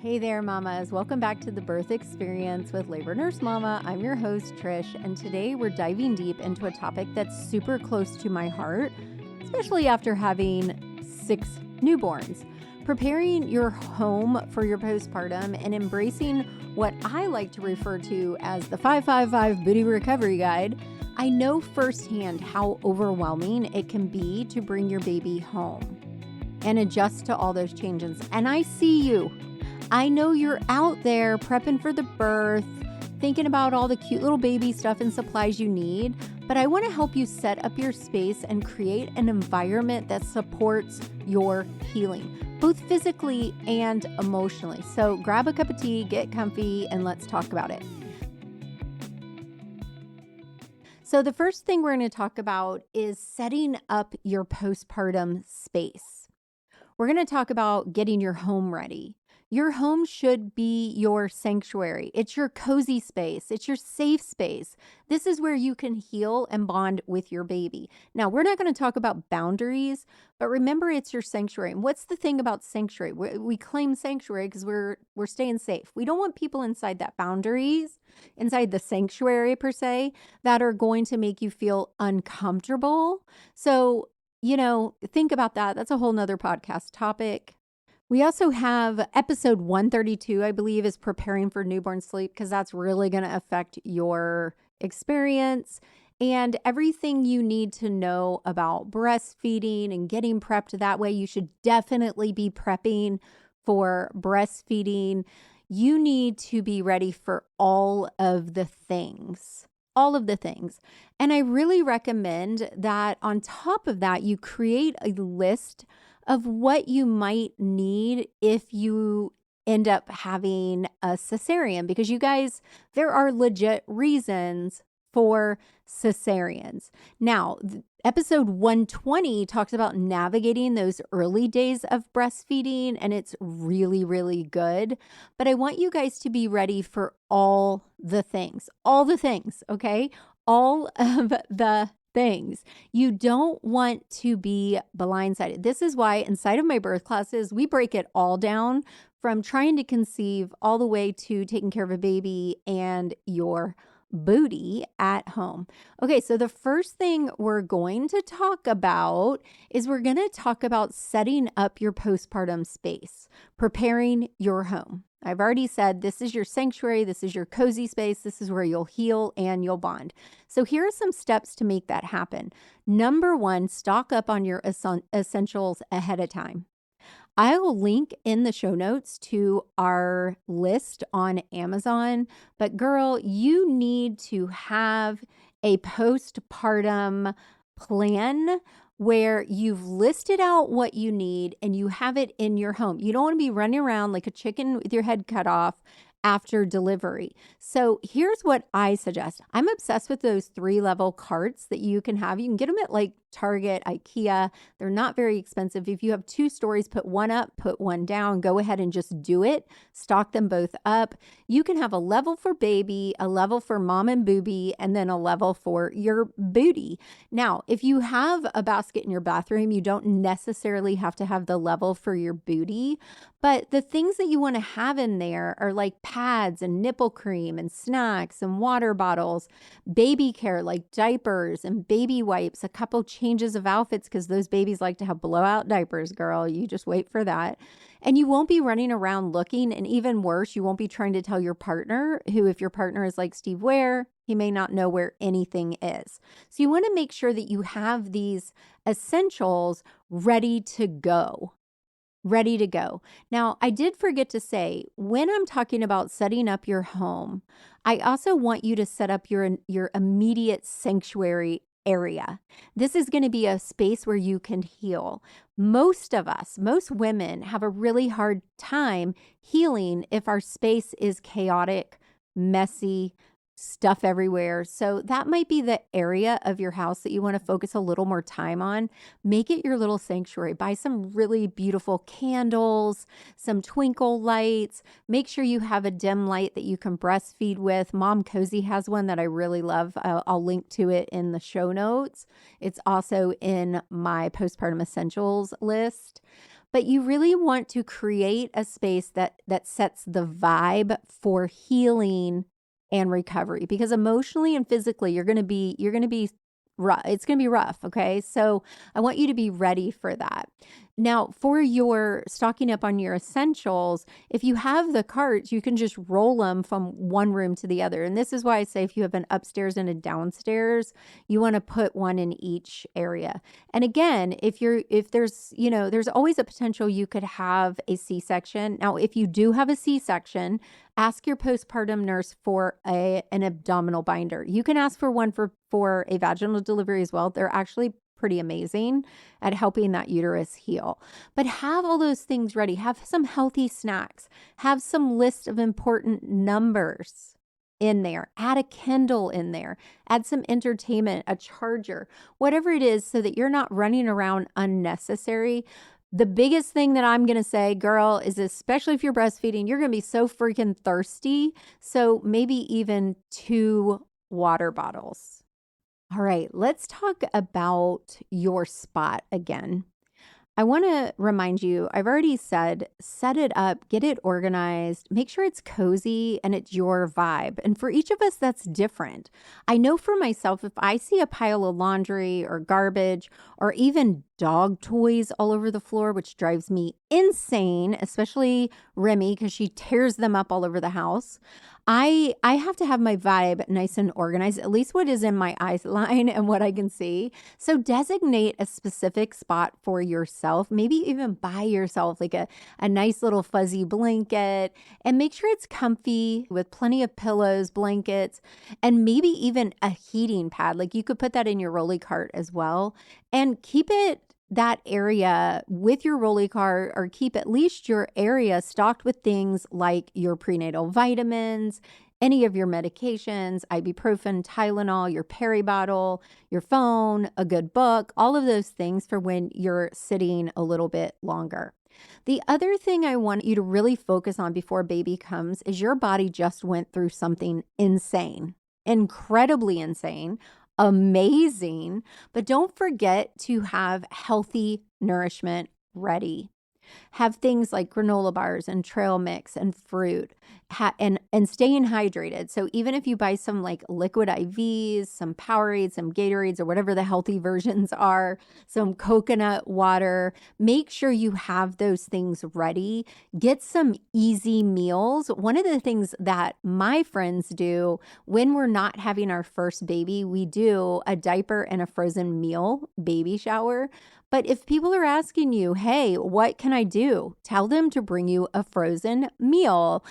Hey there, mamas. Welcome back to the Birth Experience with Labor Nurse Mama. I'm your host, Trish, and today we're diving deep into a topic that's super close to my heart, especially after having 6 newborns. Preparing your home for your postpartum and embracing what I like to refer to as the 555 Booty Recovery Guide. I know firsthand how overwhelming it can be to bring your baby home and adjust to all those changes. And I see you. I know you're out there prepping for the birth, thinking about all the cute little baby stuff and supplies you need, but I want to help you set up your space and create an environment that supports your healing, both physically and emotionally. So grab a cup of tea, get comfy, and let's talk about it. So the first thing we're going to talk about is setting up your postpartum space. We're going to talk about getting your home ready. Your home should be your sanctuary. It's your cozy space. It's your safe space. This is where you can heal and bond with your baby. Now, we're not going to talk about boundaries, but remember it's your sanctuary. And what's the thing about sanctuary? We claim sanctuary because we're staying safe. We don't want people inside that boundaries, inside the sanctuary per se, that are going to make you feel uncomfortable. So, think about that. That's a whole nother podcast topic. We also have episode 132, I believe, is preparing for newborn sleep, because that's really going to affect your experience and everything you need to know about breastfeeding and getting prepped that way. You should definitely be prepping for breastfeeding. You need to be ready for all of the things. All of the things. And I really recommend that on top of that, you create a list of what you might need if you end up having a cesarean, because you guys, there are legit reasons for cesareans. Now, episode 120 talks about navigating those early days of breastfeeding, and it's really, really good. But I want you guys to be ready for all the things, okay? All of the things. You don't want to be blindsided. This is why inside of my birth classes, we break it all down from trying to conceive all the way to taking care of a baby and your booty at home. Okay, so the first thing we're going to talk about is we're going to talk about setting up your postpartum space, preparing your home. I've already said this is your sanctuary, this is your cozy space, this is where you'll heal and you'll bond. So here are some steps to make that happen. Number 1, stock up on your essentials ahead of time. I'll link in the show notes to our list on Amazon, but girl, you need to have a postpartum plan where you've listed out what you need and you have it in your home. You don't want to be running around like a chicken with your head cut off after delivery. So here's what I suggest. I'm obsessed with those 3-level carts that you can have. You can get them at like Target, IKEA. They're not very expensive. If you have 2 stories, put one up, put one down, go ahead and just do it. Stock them both up. You can have a level for baby, a level for mom and booby, and then a level for your booty. Now, if you have a basket in your bathroom, you don't necessarily have to have the level for your booty, but the things that you want to have in there are like pads and nipple cream and snacks and water bottles, baby care like diapers and baby wipes, a couple changes of outfits, because those babies like to have blowout diapers, girl. You just wait for that. And you won't be running around looking, and even worse, you won't be trying to tell your partner, who, if your partner is like Steve Ware, he may not know where anything is. So you want to make sure that you have these essentials ready to go. Ready to go. Now, I did forget to say, when I'm talking about setting up your home, I also want you to set up your immediate sanctuary area. This is going to be a space where you can heal. Most of us, most women, have a really hard time healing if our space is chaotic, messy, stuff everywhere. So that might be the area of your house that you want to focus a little more time on. Make it your little sanctuary. Buy some really beautiful candles, some twinkle lights. Make sure you have a dim light that you can breastfeed with. Mom Cozy has one that I really love. I'll link to it in the show notes. It's also in my postpartum essentials list. but you really want to create a space that sets the vibe for healing and recovery, because emotionally and physically you're going to be rough. It's going to be rough, okay? So I want you to be ready for that. Now, for your stocking up on your essentials, if you have the carts, you can just roll them from one room to the other. And this is why I say if you have an upstairs and a downstairs, you want to put one in each area. And again, if there's, there's always a potential you could have a C-section. Now, if you do have a C-section, ask your postpartum nurse for an abdominal binder. You can ask for one for a vaginal delivery as well. They're actually pretty amazing at helping that uterus heal. But have all those things ready. Have some healthy snacks. Have some list of important numbers in there. Add a Kindle in there. Add some entertainment, a charger, whatever it is, so that you're not running around unnecessary. The biggest thing that I'm going to say, girl, is especially if you're breastfeeding, you're going to be so freaking thirsty. So maybe even 2 water bottles. All right, let's talk about your spot again. I want to remind you, I've already said, set it up, get it organized, make sure it's cozy and it's your vibe. And for each of us, that's different. I know for myself, if I see a pile of laundry or garbage or even dog toys all over the floor, which drives me insane, especially Remy, because she tears them up all over the house. I have to have my vibe nice and organized, at least what is in my eye line and what I can see. So designate a specific spot for yourself, maybe even buy yourself like a nice little fuzzy blanket, and make sure it's comfy with plenty of pillows, blankets, and maybe even a heating pad. Like you could put that in your rolly cart as well, and keep that area with your rolly cart, or keep at least your area stocked with things like your prenatal vitamins, any of your medications, ibuprofen, Tylenol, your peri bottle, your phone, a good book, all of those things for when you're sitting a little bit longer. The other thing I want you to really focus on before baby comes is your body just went through something insane, incredibly insane, amazing, but don't forget to have healthy nourishment ready. Have things like granola bars and trail mix and fruit, and staying hydrated. So even if you buy some like liquid IVs, some Powerades, some Gatorades, or whatever the healthy versions are, some coconut water, make sure you have those things ready. Get some easy meals. One of the things that my friends do when we're not having our first baby, we do a diaper and a frozen meal baby shower. But if people are asking you, hey, what can I do? Tell them to bring you a frozen meal,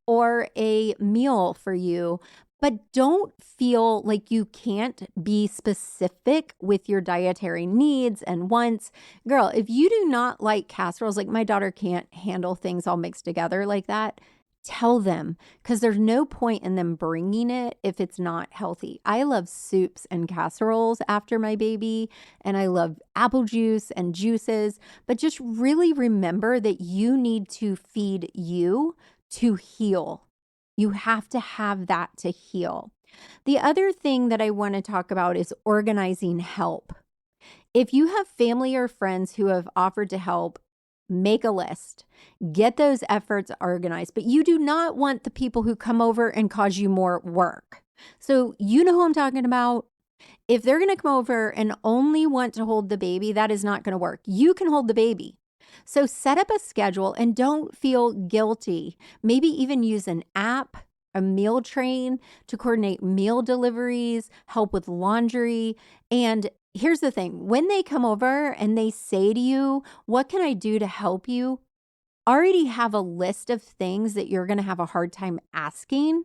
or a meal for you. But don't feel like you can't be specific with your dietary needs and wants. Girl, if you do not like casseroles, like my daughter can't handle things all mixed together like that, tell them, because there's no point in them bringing it if it's not healthy. I love soups and casseroles after my baby, and I love apple juice and juices, but just really remember that you need to feed you to heal. You have to have that to heal. The other thing that I want to talk about is organizing help. If you have family or friends who have offered to help, make a list, get those efforts organized, but you do not want the people who come over and cause you more work. So you know who I'm talking about. If they're going to come over and only want to hold the baby, that is not going to work. You can hold the baby. So set up a schedule and don't feel guilty. Maybe even use an app, a meal train to coordinate meal deliveries, help with laundry. And here's the thing, when they come over and they say to you, what can I do to help you? Already have a list of things that you're going to have a hard time asking,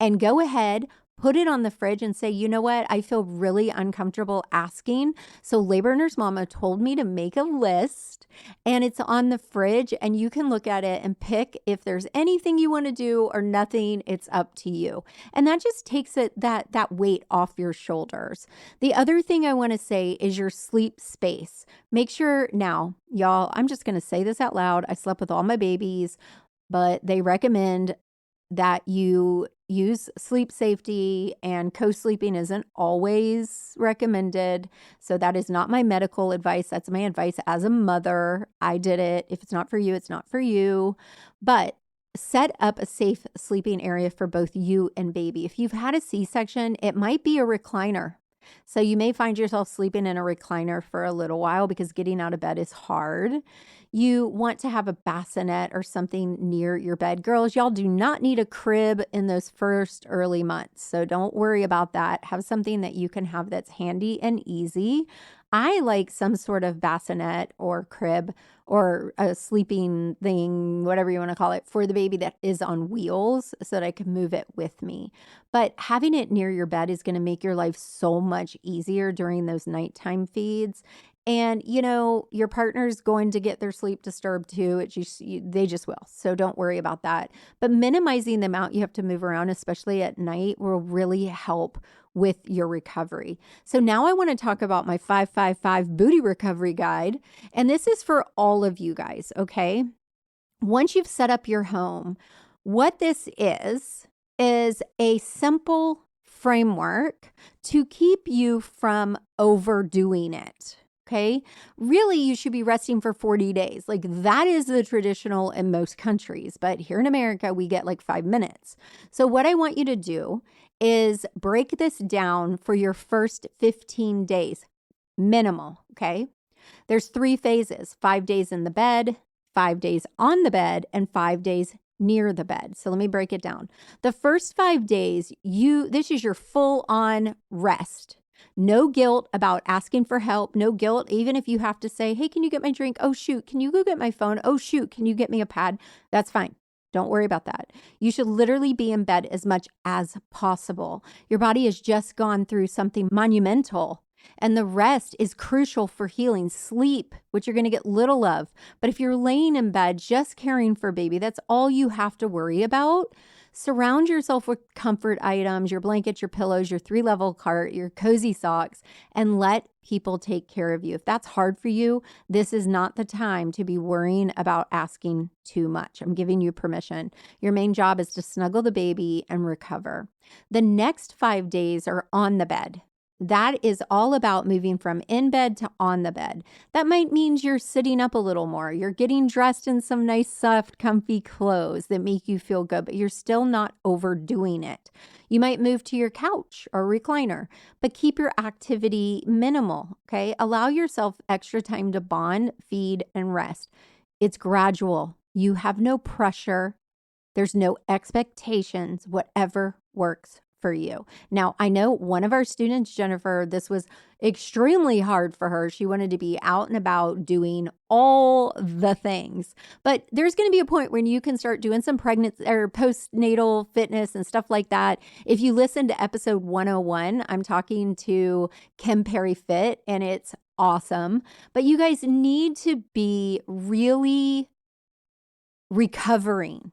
and go ahead, put it on the fridge and say, you know what? I feel really uncomfortable asking. So Labor Nurse Mama told me to make a list, and it's on the fridge, and you can look at it and pick if there's anything you want to do or nothing. It's up to you. And that just takes that weight off your shoulders. The other thing I want to say is your sleep space. Make sure now, y'all, I'm just going to say this out loud. I slept with all my babies, but they recommend that you use sleep safety, and co-sleeping isn't always recommended. So that is not my medical advice. That's my advice as a mother. I did it. If it's not for you, it's not for you. But set up a safe sleeping area for both you and baby. If you've had a C-section, it might be a recliner. So you may find yourself sleeping in a recliner for a little while because getting out of bed is hard. You want to have a bassinet or something near your bed. Girls, y'all do not need a crib in those first early months. So don't worry about that. Have something that you can have that's handy and easy. I like some sort of bassinet or crib or a sleeping thing, whatever you want to call it, for the baby that is on wheels so that I can move it with me. But having it near your bed is going to make your life so much easier during those nighttime feeds. And, your partner's going to get their sleep disturbed too. They just will. So don't worry about that. But minimizing the amount you have to move around, especially at night, will really help with your recovery. So now I want to talk about my 555 booty recovery guide. And this is for all of you guys, okay? Once you've set up your home, what this is a simple framework to keep you from overdoing it. Okay. Really, you should be resting for 40 days. Like that is the traditional in most countries. But here in America, we get like 5 minutes. So what I want you to do is break this down for your first 15 days, minimal. Okay. There's 3 phases: 5 days in the bed, 5 days on the bed, and 5 days near the bed. So let me break it down. The first 5 days, this is your full on rest. No guilt about asking for help. No guilt, even if you have to say, hey, can you get my drink? Oh, shoot. Can you go get my phone? Oh, shoot. Can you get me a pad? That's fine. Don't worry about that. You should literally be in bed as much as possible. Your body has just gone through something monumental, and the rest is crucial for healing. Sleep, which you're going to get little of. But if you're laying in bed just caring for baby, that's all you have to worry about. Surround yourself with comfort items, your blankets, your pillows, your 3-level cart, your cozy socks, and let people take care of you. If that's hard for you, this is not the time to be worrying about asking too much. I'm giving you permission. Your main job is to snuggle the baby and recover. The next 5 days are on the bed. That is all about moving from in bed to on the bed. That might mean you're sitting up a little more. You're getting dressed in some nice, soft, comfy clothes that make you feel good, but you're still not overdoing it. You might move to your couch or recliner, but keep your activity minimal, okay? Allow yourself extra time to bond, feed, and rest. It's gradual. You have no pressure. There's no expectations, whatever works for you. Now, I know one of our students, Jennifer, this was extremely hard for her. She wanted to be out and about doing all the things. But there's going to be a point when you can start doing some pregnancy or postnatal fitness and stuff like that. If you listen to episode 101, I'm talking to Kim Perry Fit, and it's awesome. But you guys need to be really recovering.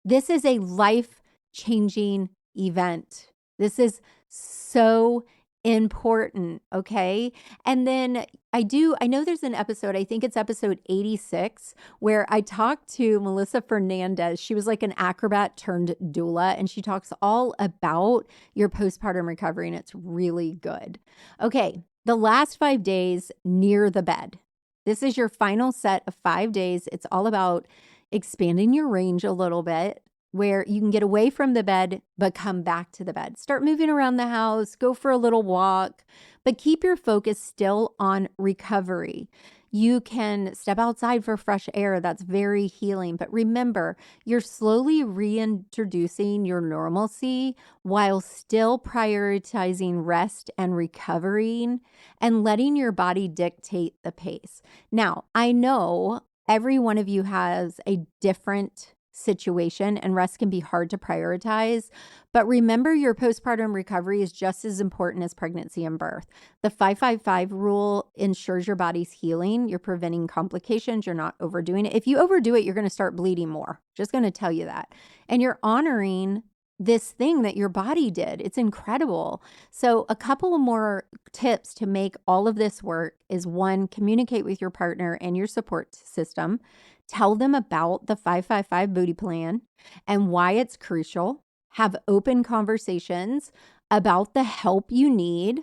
This is a life-changing event. This is so important, okay? And then I know there's an episode, I think it's episode 86, where I talked to Melissa Fernandez. She was like an acrobat turned doula, and she talks all about your postpartum recovery, and it's really good. Okay, the last 5 days near the bed. This is your final set of 5 days. It's all about expanding your range a little bit, where you can get away from the bed, but come back to the bed. Start moving around the house, go for a little walk, but keep your focus still on recovery. You can step outside for fresh air. That's very healing. But remember, you're slowly reintroducing your normalcy while still prioritizing rest and recovering and letting your body dictate the pace. Now, I know every one of you has a different situation, and rest can be hard to prioritize. But remember, your postpartum recovery is just as important as pregnancy and birth. The 555 rule ensures your body's healing. You're preventing complications. You're not overdoing it. If you overdo it, you're going to start bleeding more. Just going to tell you that. And you're honoring this thing that your body did. It's incredible. So a couple more tips to make all of this work is 1, communicate with your partner and your support system. Tell them about the 555 booty plan and why it's crucial. Have open conversations about the help you need,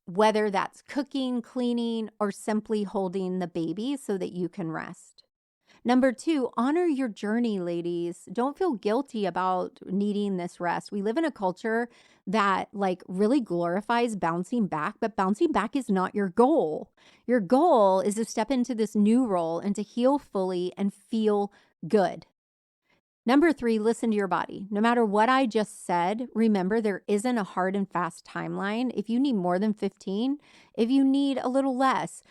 whether that's cooking, cleaning, or simply holding the baby so that you can rest. Number 2, honor your journey, ladies. Don't feel guilty about needing this rest. We live in a culture that really glorifies bouncing back, but bouncing back is not your goal. Your goal is to step into this new role and to heal fully and feel good. Number 3, listen to your body. No matter what I just said, remember there isn't a hard and fast timeline. If you need more than 15, if you need a little less,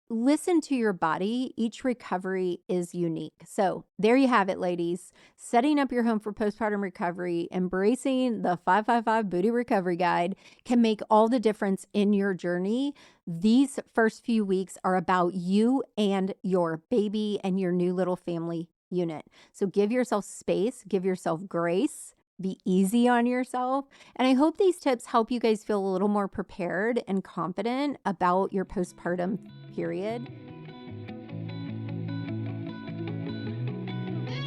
listen to your body. Each recovery is unique. So there you have it, ladies. Setting up your home for postpartum recovery, embracing the 555 Booty Recovery Guide can make all the difference in your journey. These first few weeks are about you and your baby and your new little family unit. So give yourself space, give yourself grace, be easy on yourself. And I hope these tips help you guys feel a little more prepared and confident about your postpartum period.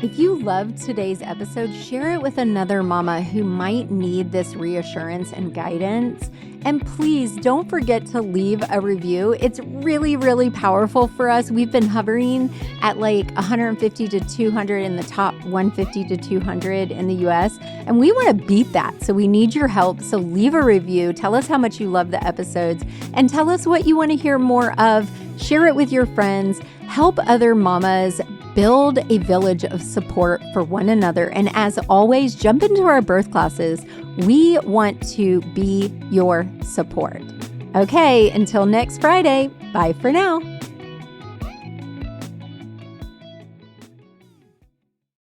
If you loved today's episode, share it with another mama who might need this reassurance and guidance. And please don't forget to leave a review. It's really, really powerful for us. We've been hovering at 150 to 200 in the top 150 to 200 in the US. And we want to beat that. So we need your help. So leave a review. Tell us how much you love the episodes and tell us what you want to hear more of. Share it with your friends. Help other mamas build a village of support for one another. And as always, jump into our birth classes. We want to be your support. Okay, until next Friday, bye for now.